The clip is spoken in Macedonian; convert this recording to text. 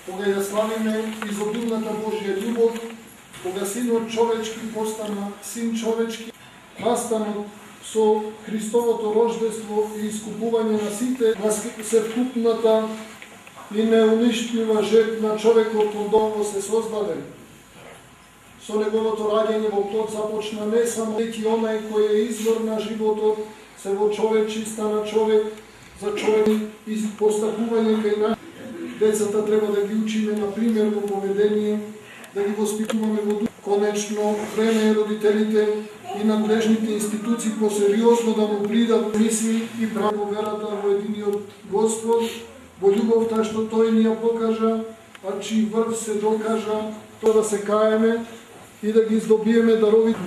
Кога ја славиме изобилната Божја љубов, кога Синот човечки постана Син човечки, настанот со Христовото рождество и искупување на сите, на севкупната и неуништива жертва човекот пондово се создаде. Со неговото раѓање во плод започна не само веќе онај кој е извор на животот, се во човечи стана човек, за човек и постапување кај нас. Децата треба да ги учиме на примерно поведение, да ги воспитуваме во дух. Конечно, време е родителите и надлежните институции посериозно да му придат мисли и право верата во единиот Господ, во љубовта што тој ни ја покажа, а чии врв се докажа, тоа да се каеме и да ги здобиеме даровите.